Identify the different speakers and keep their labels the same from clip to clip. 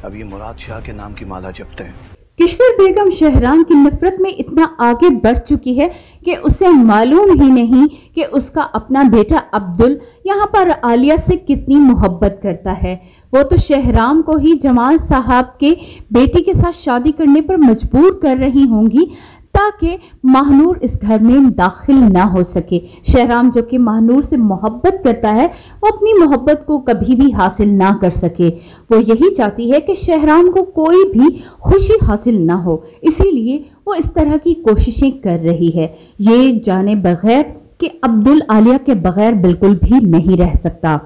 Speaker 1: अब ये मुराद शाह के नाम की माला जपते हैं।
Speaker 2: किश्वर बेगम शहराम की नफरत में इतना आगे बढ़ चुकी है कि उसे मालूम ही नहीं कि उसका अपना बेटा अब्दुल यहाँ पर आलिया से कितनी मोहब्बत करता है। वो तो शहराम को ही जमाल साहब के बेटी के साथ शादी करने पर मजबूर कर रही होंगी ताकि महानूर इस घर में दाखिल ना हो सके। शहराम जो कि महानूर से मोहब्बत करता है वो अपनी मोहब्बत को कभी भी हासिल ना कर सके। वो यही चाहती है कि शहराम को कोई भी खुशी हासिल ना हो, इसीलिए वो इस तरह की कोशिशें कर रही है, ये जाने बगैर कि अब्दुल आलिया के बगैर बिल्कुल भी नहीं रह सकता।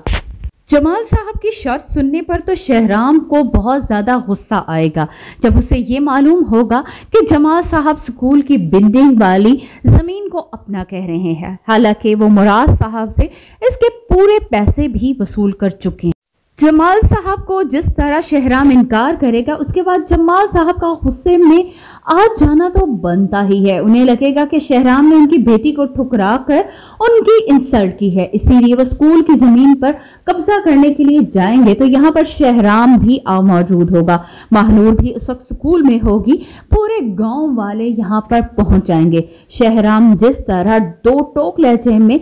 Speaker 2: जमाल साहब की शर्त सुनने पर तो शहराम को बहुत ज़्यादा गुस्सा आएगा जब उसे ये मालूम होगा कि जमाल साहब स्कूल की बिल्डिंग वाली ज़मीन को अपना कह रहे हैं, हालांकि वो मुराद साहब से इसके पूरे पैसे भी वसूल कर चुके हैं। जमाल साहब को जिस तरह शहराम इनकार करेगा उसके बाद जमाल साहब का गुस्से में आ जाना तो बनता ही है। उन्हें लगेगा कि शहराम ने उनकी बेटी को ठुकरा कर उनकी इंसल्ट की है, इसीलिए वो स्कूल की जमीन पर कब्जा करने के लिए जाएंगे तो यहाँ पर शहराम भी मौजूद होगा। महानूर भी उस वक्त स्कूल में होगी, पूरे गांव वाले यहाँ पर पहुंच जाएंगे। शहराम जिस तरह दो टोक लहजे में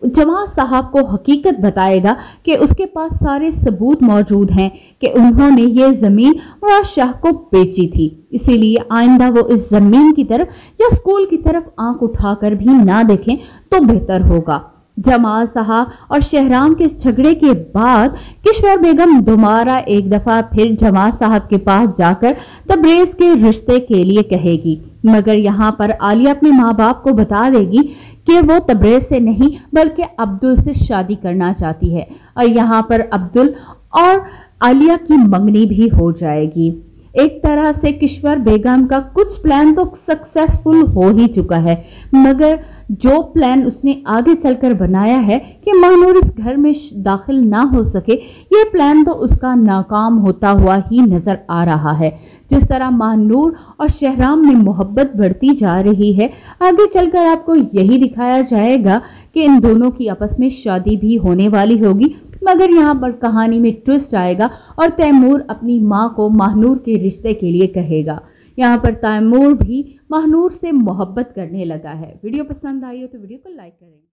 Speaker 2: जमाल साहब को हकीकत बताएगा कि उसके पास सारे सबूत मौजूद हैं कि उन्होंने ये ज़मीन मुराद शाह को बेची थी, इसीलिए आइंदा वो इस ज़मीन की तरफ या स्कूल की तरफ आंख उठाकर भी ना देखें तो बेहतर होगा। जमाल साहब और शहराम के झगड़े के बाद किश्वर बेगम दोबारा एक दफ़ा फिर जमाल साहब के पास जाकर तबरेज़ के रिश्ते के लिए कहेगी, मगर यहाँ पर आलिया अपने माँ बाप को बता देगी कि वो तबरेज़ से नहीं बल्कि अब्दुल से शादी करना चाहती है और यहाँ पर अब्दुल और आलिया की मंगनी भी हो जाएगी। एक तरह से किश्वर बेगम का कुछ प्लान तो सक्सेसफुल हो ही चुका है, मगर जो प्लान उसने आगे चलकर बनाया है कि महानूर इस घर में दाखिल ना हो सके, ये प्लान तो उसका नाकाम होता हुआ ही नजर आ रहा है। जिस तरह महानूर और शहराम में मोहब्बत बढ़ती जा रही है, आगे चलकर आपको यही दिखाया जाएगा कि इन दोनों की आपस में शादी भी होने वाली होगी, मगर यहाँ पर कहानी में ट्विस्ट आएगा और तैमूर अपनी माँ को महानूर के रिश्ते के लिए कहेगा। यहाँ पर तैमूर भी महानूर से मोहब्बत करने लगा है। वीडियो पसंद आई हो तो वीडियो को लाइक करें।